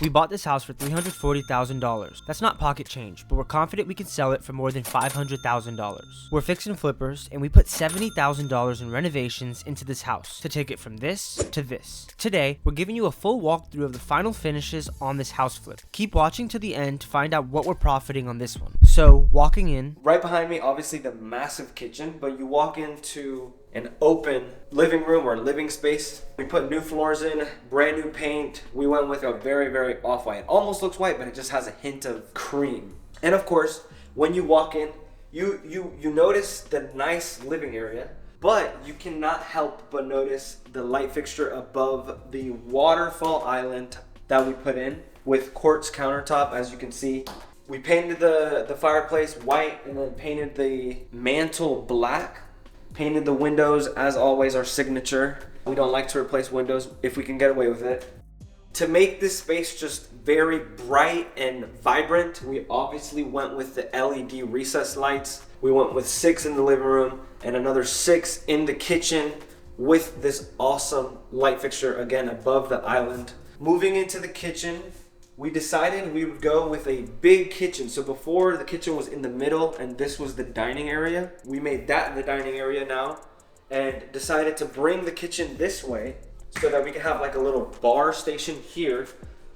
We bought this house for $340,000. That's not pocket change, but we're confident we can sell it for more than $500,000. We're fixing flippers, and we put $70,000 in renovations into this house to take it from this to this. Today, we're giving you a full walkthrough of the final finishes on this house flip. Keep watching to the end to find out what we're profiting on this one. So, walking in. Right behind me, obviously the massive kitchen, but you walk into an open living room or living space. We put new floors in, brand new paint. We went with a very off-white. Almost looks white, but it just has a hint of cream. And of course, when you walk in, you notice the nice living area, but you cannot help but notice the light fixture above the waterfall island that we put in with quartz countertop. As you can see, we painted the fireplace white and then painted the mantle black. Painted the windows, as always, our signature. We don't like to replace windows if we can get away with it. To make this space just very bright and vibrant, we obviously went with the LED recess lights. We went with 6 in the living room and another 6 in the kitchen with this awesome light fixture, again, above the island. Moving into the kitchen, we decided we would go with a big kitchen. So before, the kitchen was in the middle and this was the dining area. We made that the dining area now and decided to bring the kitchen this way so that we can have like a little bar station here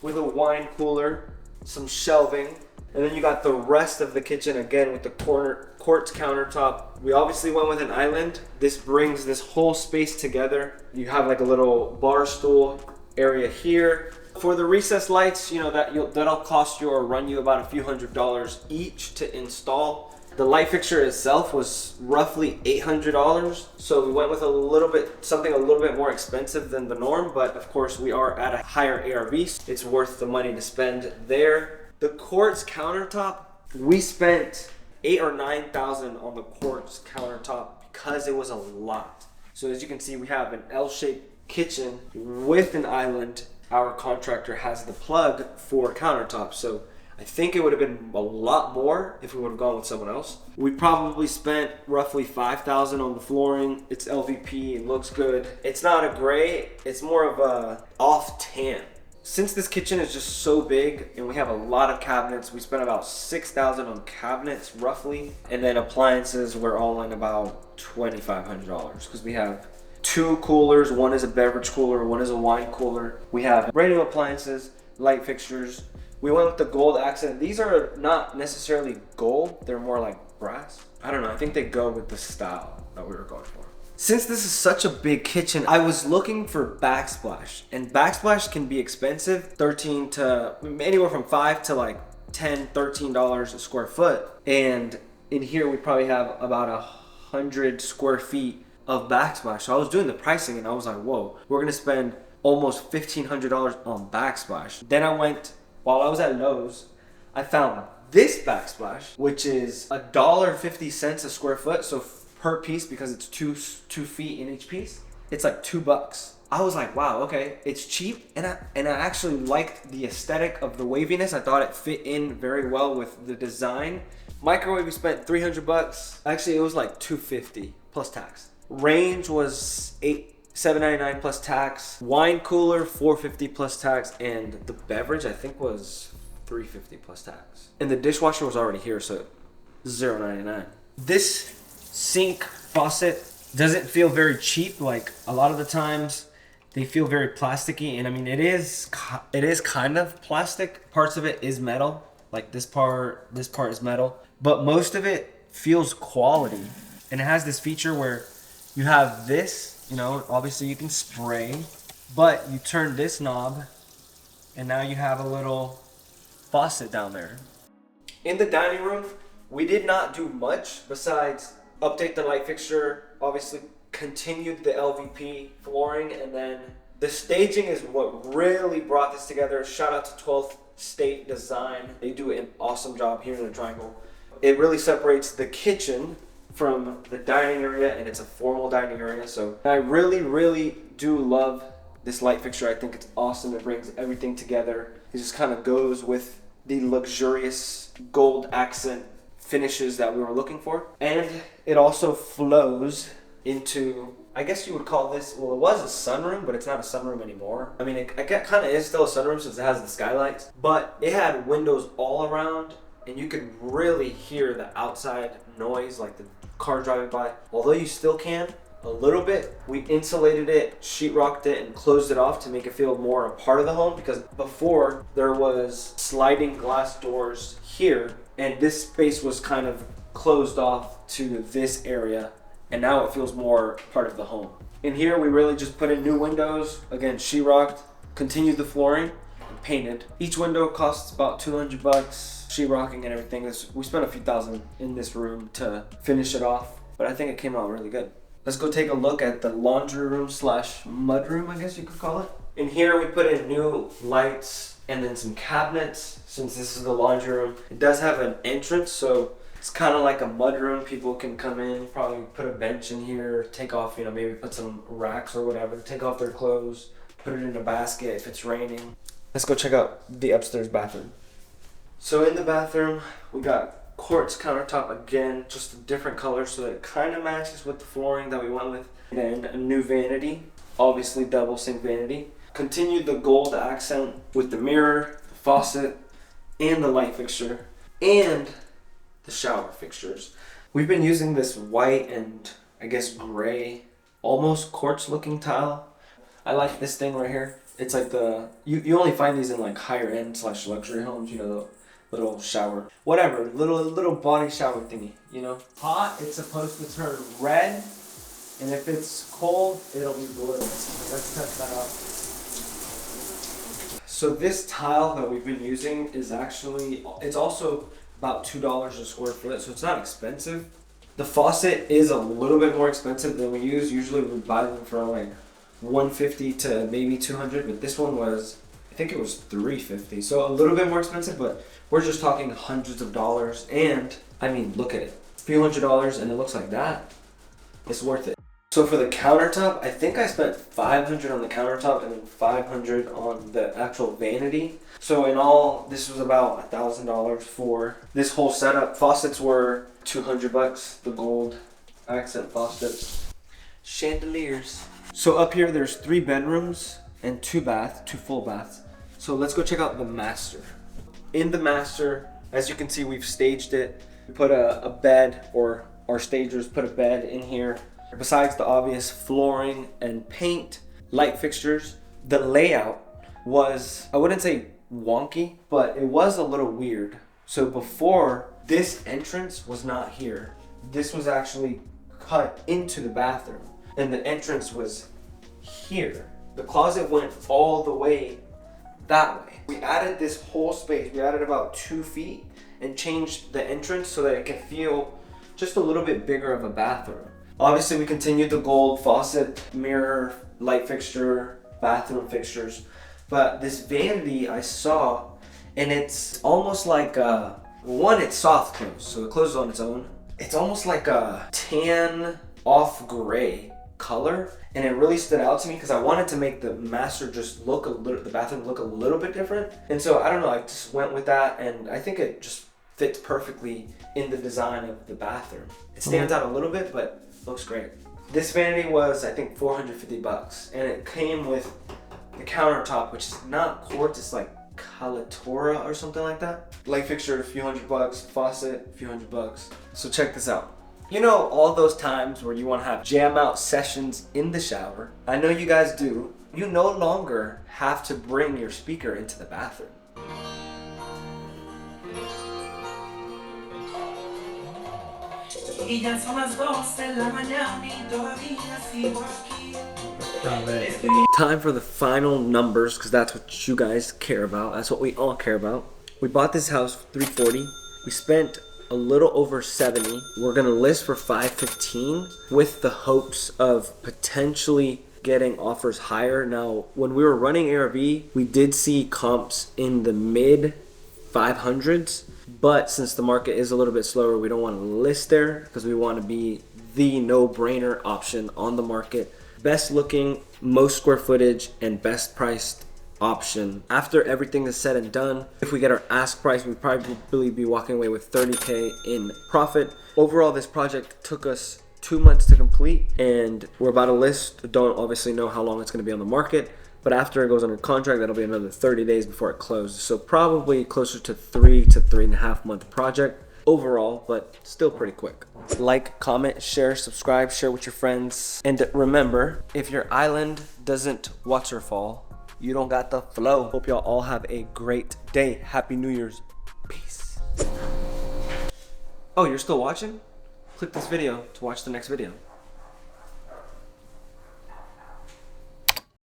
with a wine cooler, some shelving, and then you got the rest of the kitchen again with the quartz countertop. We obviously went with an island. This brings this whole space together. You have like a little bar stool area here. For the recess lights, that'll cost you or run you about a few $100s each to install. The light fixture itself was roughly $800, so we went with something a little bit more expensive than the norm, but of course we are at a higher ARV. It's worth the money to spend there. The quartz countertop, we spent $8,000 or $9,000 on the quartz countertop because it was a lot. So as you can see, we have an L-shaped kitchen with an island. Our contractor has the plug for countertops, so I think it would have been a lot more if we would have gone with someone else. We probably spent roughly $5,000 on the flooring. It's LVP, it looks good. It's not a gray, it's more of a off tan. Since this kitchen is just so big and we have a lot of cabinets, we spent about $6,000 on cabinets roughly, and then appliances were all in about $2,500 because we have 2 coolers. One is a beverage cooler, one is a wine cooler. We have brand new appliances, light fixtures. We went with the gold accent. These are not necessarily gold, they're more like brass. I don't know, I think they go with the style that we were going for. Since this is such a big kitchen, I was looking for backsplash, and backsplash can be expensive, anywhere from $5 to like $10, $13 a square foot. And in here we probably have about 100 square feet of backsplash. So I was doing the pricing and I was like, whoa, we're gonna spend almost $1,500 on backsplash. Then while I was at Lowe's, I found this backsplash, which is $1.50 a square foot. So per piece, because it's two feet in each piece, it's like $2. I was like, wow, okay, it's cheap, and I actually liked the aesthetic of the waviness. I thought it fit in very well with the design. Microwave, we spent $300. Actually, it was like $250 plus tax. Range was $799 plus tax. Wine cooler, $450 plus tax, and the beverage I think was $350 plus tax. And the dishwasher was already here, so $0.99. This sink faucet doesn't feel very cheap. Like a lot of the times, they feel very plasticky, and I mean it is kind of plastic. Parts of it is metal. Like this part is metal, but most of it feels quality, and it has this feature where you have this, obviously you can spray, but you turn this knob and now you have a little faucet down there. In the dining room, we did not do much besides update the light fixture, obviously continued the LVP flooring, and then the staging is what really brought this together. Shout out to 12th State Design. They do an awesome job here in the Triangle. It really separates the kitchen from the dining area, and it's a formal dining area. So I really do love this light fixture. I think it's awesome. It brings everything together. It just kind of goes with the luxurious gold accent finishes that we were looking for, and it also flows into, I guess you would call this, well, it was a sunroom, but it's not a sunroom anymore. I mean, it kind of is still a sunroom since it has the skylights, but it had windows all around, and you could really hear the outside noise, like the car driving by. Although you still can, a little bit. We insulated it, sheetrocked it, and closed it off to make it feel more a part of the home, because before there was sliding glass doors here, and this space was kind of closed off to this area, and now it feels more part of the home. In here, we really just put in new windows, again, sheetrocked, continued the flooring, and painted. Each window costs about 200 bucks, sheetrocking and everything. We spent a few thousand in this room to finish it off, but I think it came out really good. Let's go take a look at the laundry room slash mud room, I guess you could call it. In here, we put in new lights and then some cabinets, since this is the laundry room. It does have an entrance, so it's kind of like a mud room. People can come in, probably put a bench in here, take off, maybe put some racks or whatever, take off their clothes, put it in a basket if it's raining. Let's go check out the upstairs bathroom. So in the bathroom, we got quartz countertop again, just a different color so that it kind of matches with the flooring that we went with. Then a new vanity, obviously double sink vanity. Continued the gold accent with the mirror, the faucet, and the light fixture, and the shower fixtures. We've been using this white and I guess gray, almost quartz looking tile. I like this thing right here. It's like you only find these in like higher end slash luxury homes, the little shower, whatever, little body shower thingy, Hot, it's supposed to turn red, and if it's cold, it'll be blue. Let's test that out. So this tile that we've been using is it's also about $2 a square foot, so it's not expensive. The faucet is a little bit more expensive than we use. Usually we buy them for like $150 to maybe $200, but this one was, I think it was $350, so a little bit more expensive, but we're just talking hundreds of dollars. And I mean, look at it, a few $100s, and it looks like that. It's worth it. So for the countertop, I think I spent $500 on the countertop and then $500 on the actual vanity. So in all, this was about $1,000 for this whole setup. Faucets were 200 bucks, the gold accent faucets. Chandeliers. So up here, there's 3 bedrooms and 2 full baths. So let's go check out the master. In the master, as you can see, we've staged it. We put a bed, or our stagers put a bed in here. Besides the obvious flooring and paint, light fixtures, the layout was, I wouldn't say wonky, but it was a little weird. So before, this entrance was not here. This was actually cut into the bathroom, and the entrance was here. The closet went all the way that way. We added this whole space. We added about 2 feet and changed the entrance so that it can feel just a little bit bigger of a bathroom. Obviously, we continued the gold faucet, mirror, light fixture, bathroom fixtures. But this vanity I saw, and it's almost like it's soft close, so it closes on its own. It's almost like a tan off gray color, and it really stood out to me because I wanted to make the master just look the bathroom look a little bit different. And so I don't know, I just went with that, and I think it just fits perfectly in the design of the bathroom. It stands out a little bit, but looks great. This vanity was, I think, 450 bucks, and it came with the countertop, which is not quartz, it's like Calatora or something like that. Light fixture, a few $100, faucet, a few $100. So check this out. All those times where you want to have jam out sessions in the shower, I know you guys do. You no longer have to bring your speaker into the bathroom. Time for the final numbers, because that's what you guys care about. That's what we all care about. We bought this house for $340. We spent a little over $70. We're gonna list for $515 with the hopes of potentially getting offers higher. Now, when we were running ARV, we did see comps in the mid 500s, but since the market is a little bit slower, we don't want to list there because we want to be the no-brainer option on the market. Best looking, most square footage, and best priced option. After everything is said and done, if we get our ask price, we'd probably be walking away with $30K in profit. Overall, this project took us 2 months to complete, and we're about to list. Don't obviously know how long it's going to be on the market, but after it goes under contract, that'll be another 30 days before it closes. So probably closer to 3 to 3.5 month project overall, but still pretty quick. Like, comment, share, subscribe, share with your friends. And remember, if your island doesn't waterfall, you don't got the flow. Hope y'all all have a great day. Happy New Year's. Peace. Oh, you're still watching? Click this video to watch the next video.